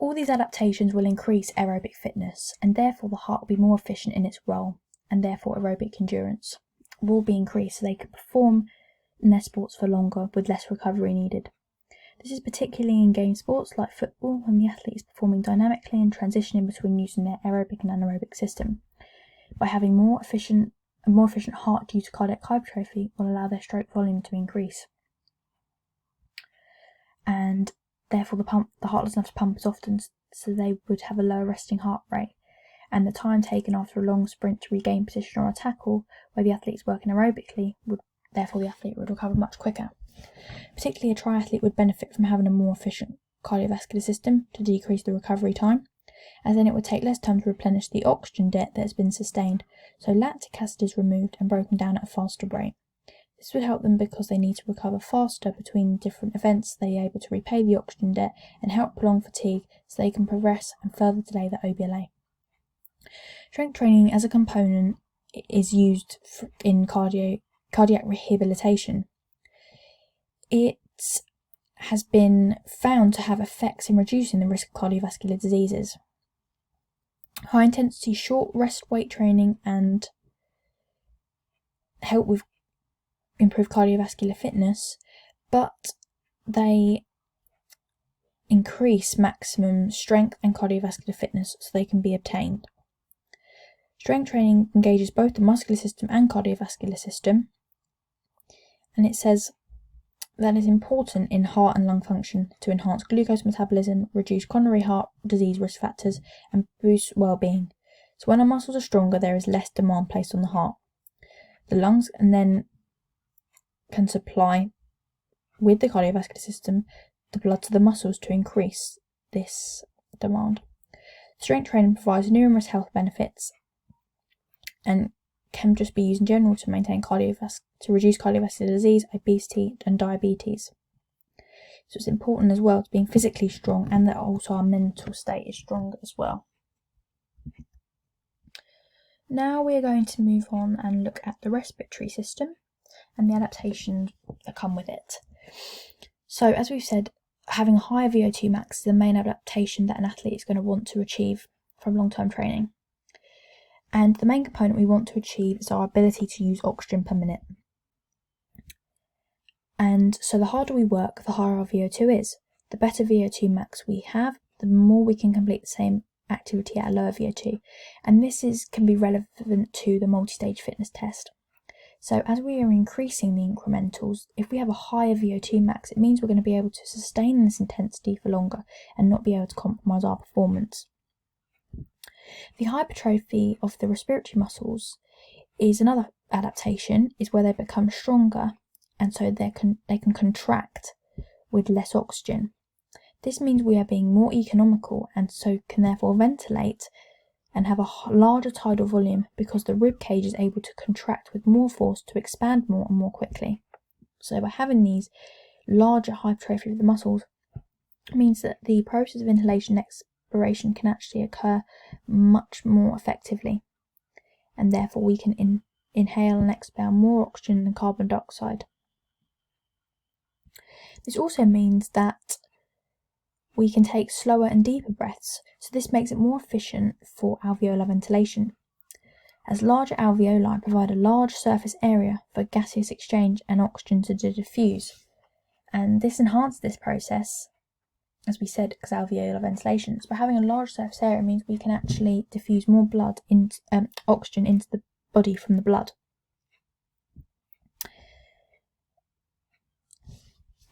All these adaptations will increase aerobic fitness, and therefore the heart will be more efficient in its role, and therefore aerobic endurance will be increased so they can perform in their sports for longer with less recovery needed. This is particularly in game sports like football, when the athlete is performing dynamically and transitioning between using their aerobic and anaerobic system. By having a more efficient heart due to cardiac hypertrophy will allow their stroke volume to increase. And therefore the heart doesn't have to pump as often, so they would have a lower resting heart rate. And the time taken after a long sprint to regain position or a tackle, where the athlete is working aerobically, therefore the athlete would recover much quicker. Particularly a triathlete would benefit from having a more efficient cardiovascular system to decrease the recovery time, as then it would take less time to replenish the oxygen debt that has been sustained, so lactic acid is removed and broken down at a faster rate. This would help them because they need to recover faster between different events. They are able to repay the oxygen debt and help prolong fatigue so they can progress and further delay the OBLA. Strength training as a component is used in cardiac rehabilitation. It has been found to have effects in reducing the risk of cardiovascular diseases. High intensity short rest weight training and help with improved cardiovascular fitness, but they increase maximum strength and cardiovascular fitness so they can be obtained. Strength training engages both the muscular system and cardiovascular system, and it says that is important in heart and lung function to enhance glucose metabolism, reduce coronary heart disease risk factors, and boost well-being. So when our muscles are stronger, there is less demand placed on the heart. The lungs and then can supply, with the cardiovascular system, the blood to the muscles to increase this demand. Strength training provides numerous health benefits and can just be used in general to maintain to reduce cardiovascular disease, obesity and diabetes. So it's important as well to being physically strong, and that also our mental state is strong as well. Now we are going to move on and look at the respiratory system and the adaptations that come with it. So as we've said, having a higher VO2 max is the main adaptation that an athlete is going to want to achieve from long-term training. And the main component we want to achieve is our ability to use oxygen per minute. And so the harder we work, the higher our VO2 is. The better VO2 max we have, the more we can complete the same activity at a lower VO2. And this can be relevant to the multi-stage fitness test. So as we are increasing the incrementals, if we have a higher VO2 max, it means we're going to be able to sustain this intensity for longer and not be able to compromise our performance. The hypertrophy of the respiratory muscles is another adaptation, is where they become stronger, and so they can contract with less oxygen. This means we are being more economical and so can therefore ventilate and have a larger tidal volume because the rib cage is able to contract with more force to expand more and more quickly. So by having these larger hypertrophy of the muscles, it means that the process of inhalation and expiration can actually occur much more effectively, and therefore we can inhale and expel more oxygen than carbon dioxide. This also means that we can take slower and deeper breaths, so this makes it more efficient for alveolar ventilation, as larger alveoli provide a large surface area for gaseous exchange and oxygen to diffuse, and this enhances this process, as we said, because alveolar ventilation. So by having a large surface area means we can actually diffuse more oxygen into the body from the blood.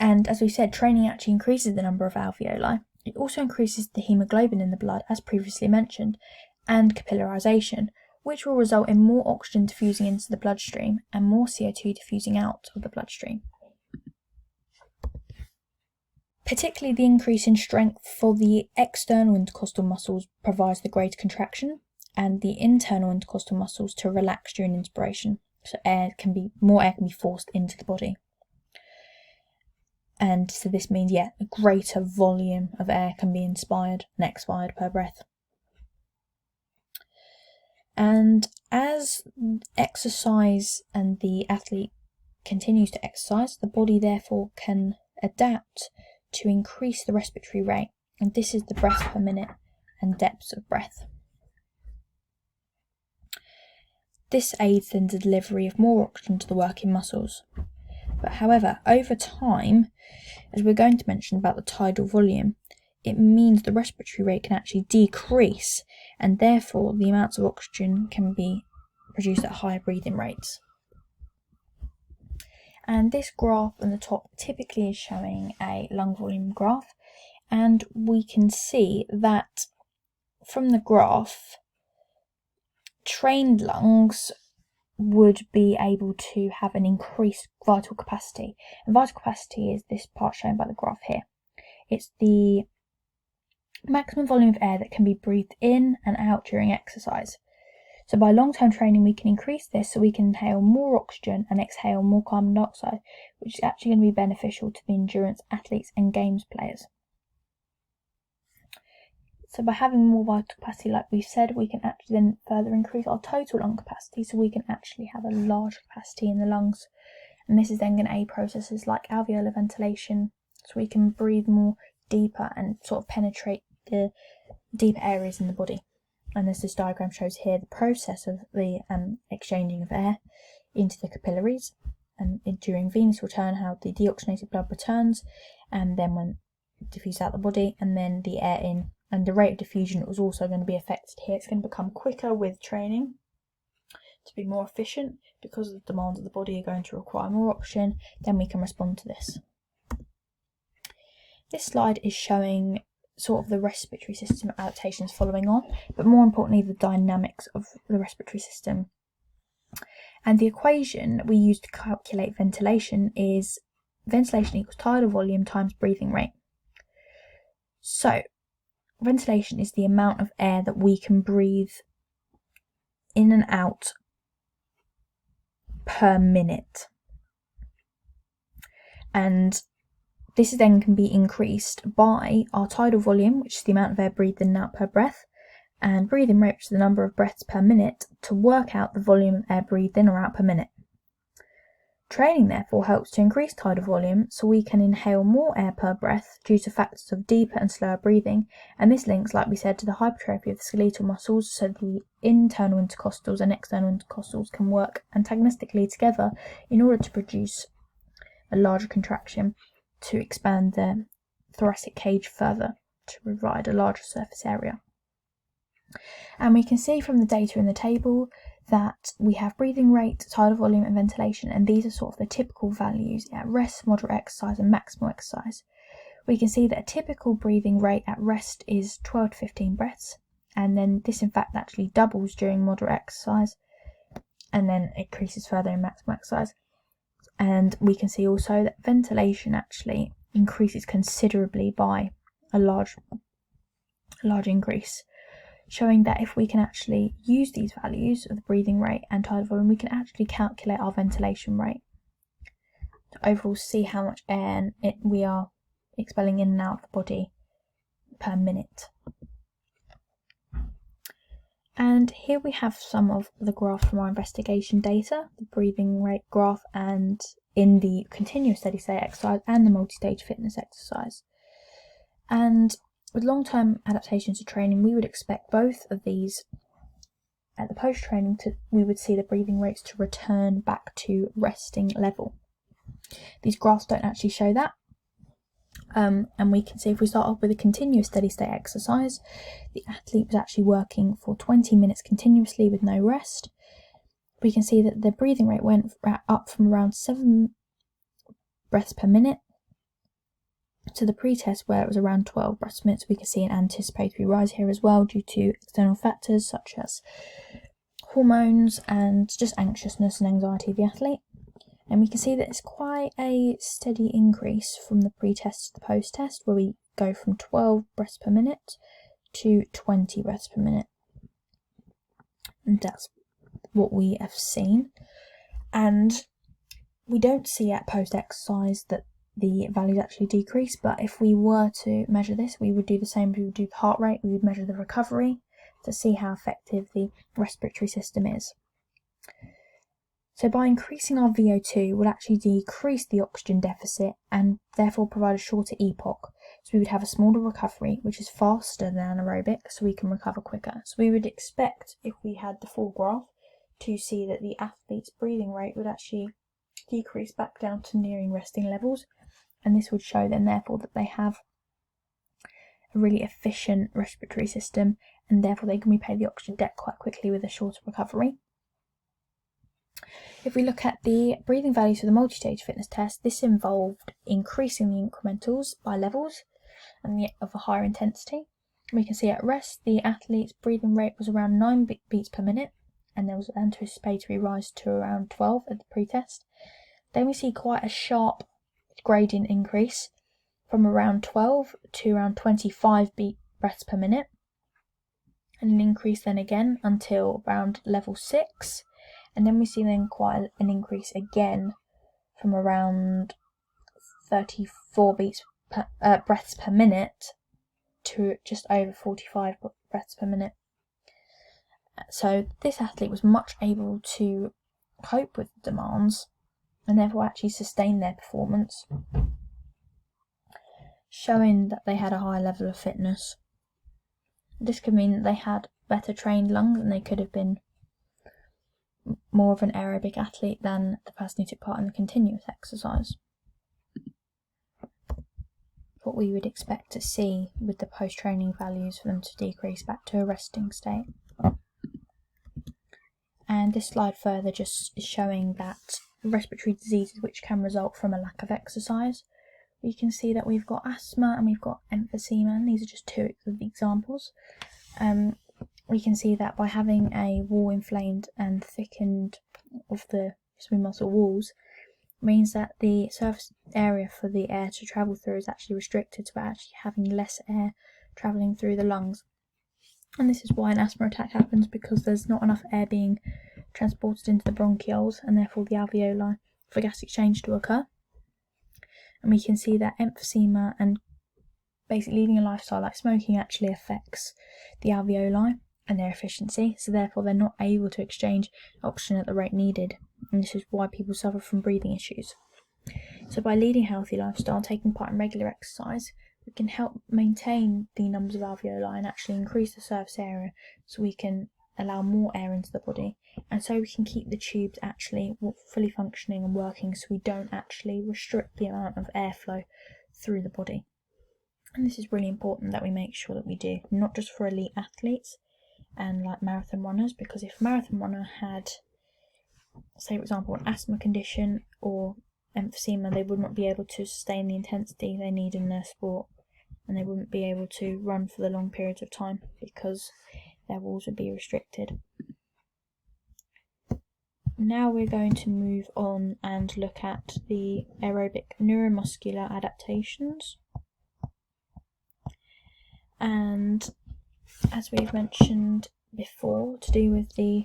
And as we said, training actually increases the number of alveoli. It also increases the hemoglobin in the blood, as previously mentioned, and capillarization, which will result in more oxygen diffusing into the bloodstream and more CO2 diffusing out of the bloodstream. Particularly the increase in strength for the external intercostal muscles provides the greater contraction, and the internal intercostal muscles to relax during inspiration, so more air can be forced into the body. And so this means, a greater volume of air can be inspired and expired per breath. And as exercise and the athlete continues to exercise, the body therefore can adapt to increase the respiratory rate. and this is the breaths per minute and depths of breath. This aids in the delivery of more oxygen to the working muscles. But however, over time, as we're going to mention about the tidal volume, it means the respiratory rate can actually decrease, and therefore the amounts of oxygen can be produced at higher breathing rates. And this graph on the top typically is showing a lung volume graph, and we can see that from the graph, trained lungs would be able to have an increased vital capacity. And vital capacity is this part shown by the graph here. It's the maximum volume of air that can be breathed in and out during exercise. So by long-term training, we can increase this so we can inhale more oxygen and exhale more carbon dioxide, which is actually going to be beneficial to the endurance athletes and games players. So by having more vital capacity, like we said, we can actually then further increase our total lung capacity, so we can actually have a large capacity in the lungs. And this is then going to aid processes like alveolar ventilation, so we can breathe more deeper and sort of penetrate the deeper areas in the body. And as this diagram shows here, the process of the exchanging of air into the capillaries, and during venous return, how the deoxygenated blood returns, and then when diffused out the body, and then the air in. And the rate of diffusion is also going to be affected here. It's going to become quicker with training to be more efficient, because the demands of the body are going to require more oxygen. Then we can respond to this. This slide is showing sort of the respiratory system adaptations following on, but more importantly the dynamics of the respiratory system. And the equation we use to calculate ventilation is ventilation equals tidal volume times breathing rate. So ventilation is the amount of air that we can breathe in and out per minute. And this then can be increased by our tidal volume, which is the amount of air breathed in and out per breath, and breathing rate, which is the number of breaths per minute, to work out the volume of air breathed in or out per minute. Training therefore helps to increase tidal volume so we can inhale more air per breath due to factors of deeper and slower breathing, and this links, like we said, to the hypertrophy of the skeletal muscles, so the internal intercostals and external intercostals can work antagonistically together in order to produce a larger contraction to expand the thoracic cage further to provide a larger surface area. And we can see from the data in the table that we have breathing rate, tidal volume and ventilation, and these are sort of the typical values at rest, moderate exercise and maximal exercise. We can see that a typical breathing rate at rest is 12 to 15 breaths, and then this in fact actually doubles during moderate exercise and then increases further in maximal exercise. And we can see also that ventilation actually increases considerably by a large increase, showing that if we can actually use these values of the breathing rate and tidal volume, we can actually calculate our ventilation rate to overall see how much air we are expelling in and out of the body per minute. And here we have some of the graphs from our investigation data, the breathing rate graph, and in the continuous steady state exercise and the multi-stage fitness exercise. And with long-term adaptations to training, we would expect both of these at the post-training we would see the breathing rates to return back to resting level. These graphs don't actually show that. And we can see if we start off with a continuous steady state exercise, the athlete was actually working for 20 minutes continuously with no rest. We can see that the breathing rate went up from around 7 breaths per minute to the pre-test where it was around 12 breaths per minute. So we can see an anticipatory rise here as well due to external factors such as hormones and just anxiousness and anxiety of the athlete. And we can see that it's quite a steady increase from the pre-test to the post-test, where we go from 12 breaths per minute to 20 breaths per minute. And that's what we have seen. And we don't see at post-exercise that the values actually decrease, but if we were to measure this, we would do the same. We would do the heart rate, we would measure the recovery to see how effective the respiratory system is. So by increasing our VO2, we'll actually decrease the oxygen deficit and therefore provide a shorter epoch. So we would have a smaller recovery, which is faster than anaerobic, so we can recover quicker. So we would expect, if we had the full graph, to see that the athlete's breathing rate would actually decrease back down to nearing resting levels, and this would show then therefore that they have a really efficient respiratory system, and therefore they can repay the oxygen debt quite quickly with a shorter recovery. If we look at the breathing values for the multi-stage fitness test, this involved increasing the incrementals by levels and of a higher intensity. We can see at rest the athlete's breathing rate was around 9 beats per minute, and there was an anticipatory rise to around 12 at the pre-test. Then we see quite a sharp gradient increase from around 12 to around 25 breaths per minute, and an increase then again until around level 6. And then we see then quite an increase again from around 34 breaths per minute to just over 45 breaths per minute. So this athlete was much able to cope with the demands and therefore actually sustain their performance, showing that they had a high level of fitness. This could mean that they had better trained lungs and they could have been more of an aerobic athlete than the person who took part in the continuous exercise. What we would expect to see with the post-training values for them to decrease back to a resting state. And this slide further just is showing that respiratory diseases which can result from a lack of exercise. We can see that we've got asthma and we've got emphysema, and these are just two of the examples. We can see that by having a wall inflamed and thickened of the smooth muscle walls means that the surface area for the air to travel through is actually restricted, so we're actually having less air travelling through the lungs. And this is why an asthma attack happens, because there's not enough air being transported into the bronchioles and therefore the alveoli for gas exchange to occur. And we can see that emphysema and basically leading a lifestyle like smoking actually affects the alveoli and their efficiency, so therefore they're not able to exchange oxygen at the rate needed, and this is why people suffer from breathing issues. So by leading a healthy lifestyle, taking part in regular exercise, we can help maintain the numbers of alveoli and actually increase the surface area so we can allow more air into the body, and so we can keep the tubes actually fully functioning and working, so we don't actually restrict the amount of airflow through the body. And this is really important that we make sure that we do, not just for elite athletes and like marathon runners, because if a marathon runner had, say for example, an asthma condition or emphysema, they would not be able to sustain the intensity they need in their sport, and they wouldn't be able to run for the long periods of time because their walls would be restricted. Now we're going to move on and look at the aerobic neuromuscular adaptations. And as we've mentioned before, to do with the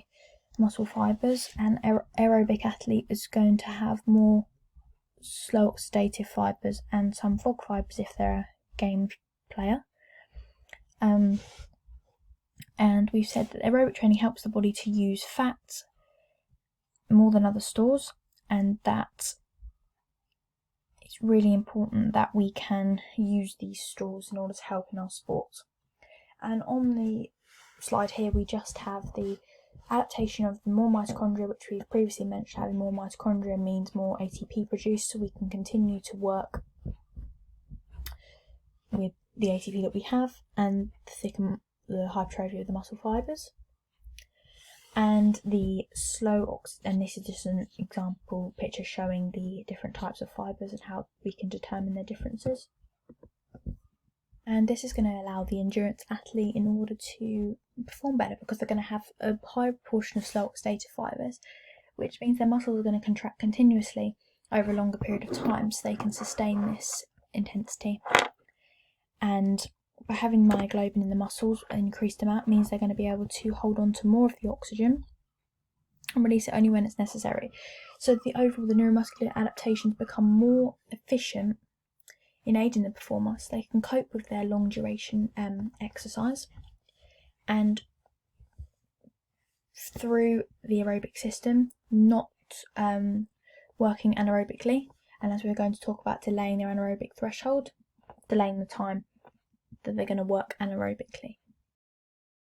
muscle fibres, an aerobic athlete is going to have more slow oxidative fibres and some fog fibres if they're a game player. And we've said that aerobic training helps the body to use fats more than other stores, and that it's really important that we can use these stores in order to help in our sports. And on the slide here we just have the adaptation of the more mitochondria, which we've previously mentioned. Having more mitochondria means more ATP produced, so we can continue to work with the ATP that we have and thicken the hypertrophy of the muscle fibres. And the and this is just an example picture showing the different types of fibres and how we can determine their differences. And this is going to allow the endurance athlete in order to perform better, because they're going to have a higher proportion of slow oxidative fibres, which means their muscles are going to contract continuously over a longer period of time so they can sustain this intensity. And by having myoglobin in the muscles, an increased amount, means they're going to be able to hold on to more of the oxygen and release it only when it's necessary. So the neuromuscular adaptations become more efficient in aiding the performer, so they can cope with their long duration exercise. And through the aerobic system, not working anaerobically, and as we're going to talk about, delaying their anaerobic threshold, delaying the time that they're going to work anaerobically.